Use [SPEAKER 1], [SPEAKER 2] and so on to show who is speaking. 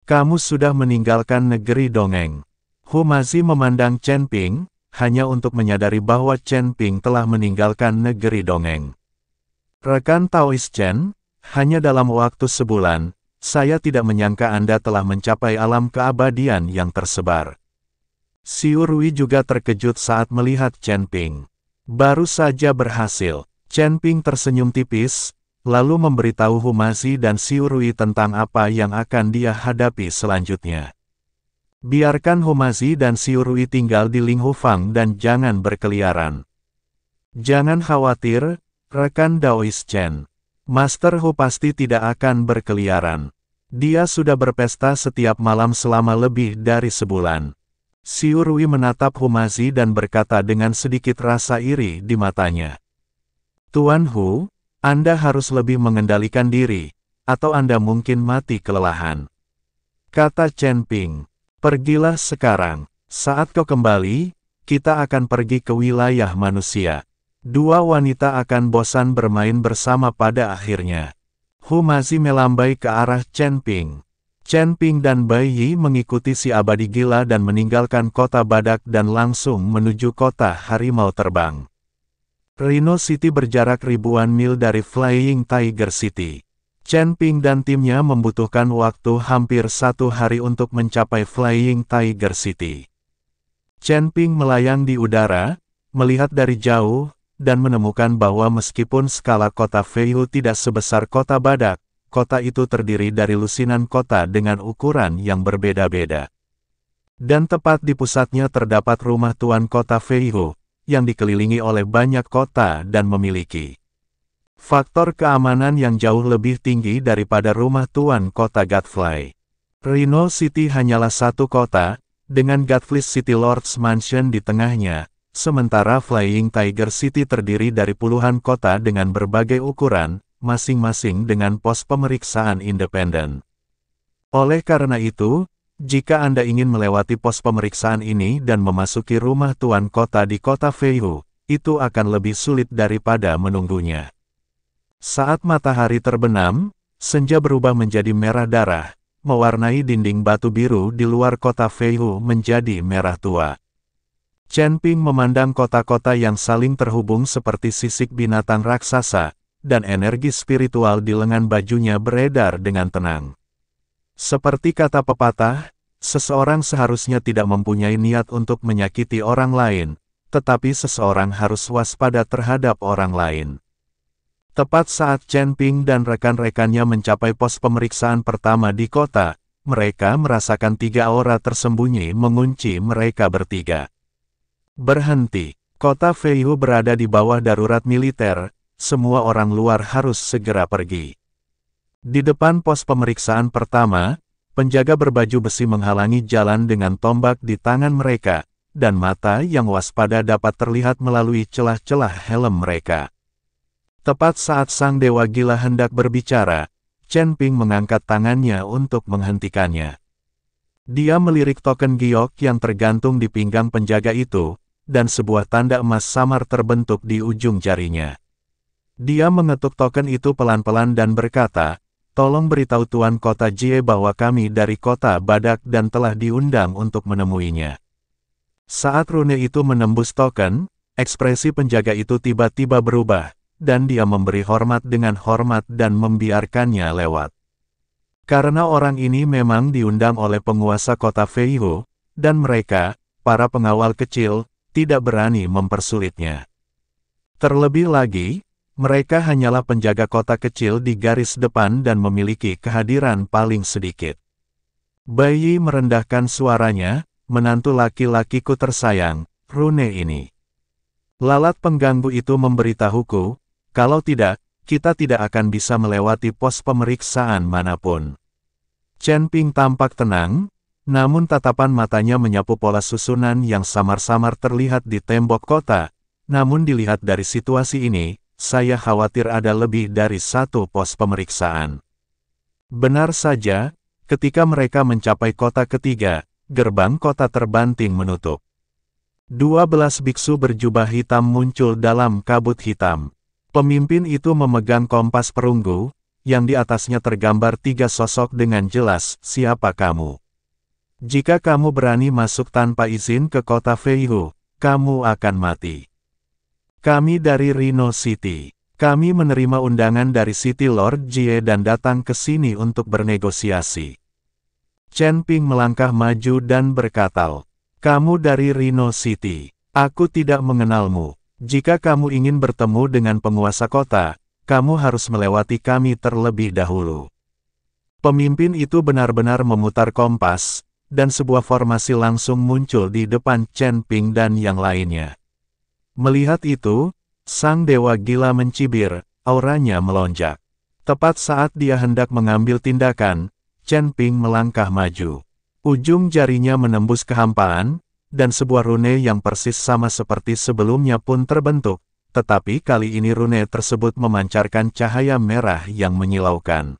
[SPEAKER 1] Kamu sudah meninggalkan negeri dongeng. Humazi memandang Chen Ping, hanya untuk menyadari bahwa Chen Ping telah meninggalkan negeri dongeng. Rekan Taoist Chen, hanya dalam waktu sebulan, saya tidak menyangka Anda telah mencapai alam keabadian yang tersebar. Xiu Rui juga terkejut saat melihat Chen Ping. Baru saja berhasil. Chen Ping tersenyum tipis, lalu memberitahu Humazi dan Xiu Rui tentang apa yang akan dia hadapi selanjutnya. Biarkan Humazi dan Xiu Rui tinggal di Ling Hufang dan jangan berkeliaran. Jangan khawatir, rekan Daoist Chen. Master Hu pasti tidak akan berkeliaran. Dia sudah berpesta setiap malam selama lebih dari sebulan. Xiu Rui menatap Humazi dan berkata dengan sedikit rasa iri di matanya. Tuan Hu, Anda harus lebih mengendalikan diri, atau Anda mungkin mati kelelahan. Kata Chen Ping, pergilah sekarang. Saat kau kembali, kita akan pergi ke wilayah manusia. Dua wanita akan bosan bermain bersama pada akhirnya. Humazi melambai ke arah Chen Ping. Chen Ping dan Bai Yi mengikuti si abadi gila dan meninggalkan kota badak dan langsung menuju kota harimau terbang. Rhino City berjarak ribuan mil dari Flying Tiger City. Chen Ping dan timnya membutuhkan waktu hampir 1 hari untuk mencapai Flying Tiger City. Chen Ping melayang di udara, melihat dari jauh, dan menemukan bahwa meskipun skala kota Feihu tidak sebesar kota badak, kota itu terdiri dari lusinan kota dengan ukuran yang berbeda-beda. Dan tepat di pusatnya terdapat rumah tuan kota Feihu, yang dikelilingi oleh banyak kota dan memiliki faktor keamanan yang jauh lebih tinggi daripada rumah tuan kota Godfly. Rhino City hanyalah satu kota, dengan Godfly City Lord's Mansion di tengahnya, sementara Flying Tiger City terdiri dari puluhan kota dengan berbagai ukuran, masing-masing dengan pos pemeriksaan independen. Oleh karena itu, jika Anda ingin melewati pos pemeriksaan ini dan memasuki rumah tuan kota di kota Feihu, itu akan lebih sulit daripada menunggunya. Saat matahari terbenam, senja berubah menjadi merah darah, mewarnai dinding batu biru di luar kota Feihu menjadi merah tua. Chen Ping memandang kota-kota yang saling terhubung seperti sisik binatang raksasa, dan energi spiritual di lengan bajunya beredar dengan tenang. Seperti kata pepatah, seseorang seharusnya tidak mempunyai niat untuk menyakiti orang lain, tetapi seseorang harus waspada terhadap orang lain. Tepat saat Chen Ping dan rekan-rekannya mencapai pos pemeriksaan pertama di kota, mereka merasakan 3 aura tersembunyi mengunci mereka bertiga. Berhenti, kota Feihu berada di bawah darurat militer. Semua orang luar harus segera pergi. Di depan pos pemeriksaan pertama, penjaga berbaju besi menghalangi jalan dengan tombak di tangan mereka, dan mata yang waspada dapat terlihat melalui celah-celah helm mereka. Tepat saat sang dewa gila hendak berbicara, Chen Ping mengangkat tangannya untuk menghentikannya. Dia melirik token giok yang tergantung di pinggang penjaga itu, dan sebuah tanda emas samar terbentuk di ujung jarinya. Dia mengetuk token itu pelan-pelan dan berkata, tolong beritahu Tuan Kota Jie bahwa kami dari kota badak dan telah diundang untuk menemuinya. Saat rune itu menembus token, ekspresi penjaga itu tiba-tiba berubah, dan dia memberi hormat dengan hormat dan membiarkannya lewat. Karena orang ini memang diundang oleh penguasa kota Feihu, dan mereka, para pengawal kecil, tidak berani mempersulitnya. Terlebih lagi, mereka hanyalah penjaga kota kecil di garis depan dan memiliki kehadiran paling sedikit. Bai Yi merendahkan suaranya, menantu laki-lakiku tersayang, rune ini. Lalat pengganggu itu memberitahuku, kalau tidak, kita tidak akan bisa melewati pos pemeriksaan manapun. Chen Ping tampak tenang, namun tatapan matanya menyapu pola susunan yang samar-samar terlihat di tembok kota. Namun dilihat dari situasi ini, saya khawatir ada lebih dari 1 pos pemeriksaan. Benar saja, ketika mereka mencapai kota ketiga, gerbang kota terbanting menutup. 12 biksu berjubah hitam muncul dalam kabut hitam. Pemimpin itu memegang kompas perunggu, yang di atasnya tergambar 3 sosok dengan jelas, siapa kamu. Jika kamu berani masuk tanpa izin ke kota Feihu, kamu akan mati. Kami dari Rhino City. Kami menerima undangan dari City Lord Jie dan datang ke sini untuk bernegosiasi. Chen Ping melangkah maju dan berkata, kamu dari Rhino City. Aku tidak mengenalmu. Jika kamu ingin bertemu dengan penguasa kota, kamu harus melewati kami terlebih dahulu. Pemimpin itu benar-benar memutar kompas, dan sebuah formasi langsung muncul di depan Chen Ping dan yang lainnya. Melihat itu, sang dewa gila mencibir, auranya melonjak. Tepat saat dia hendak mengambil tindakan, Chen Ping melangkah maju. Ujung jarinya menembus kehampaan, dan sebuah rune yang persis sama seperti sebelumnya pun terbentuk, tetapi kali ini rune tersebut memancarkan cahaya merah yang menyilaukan.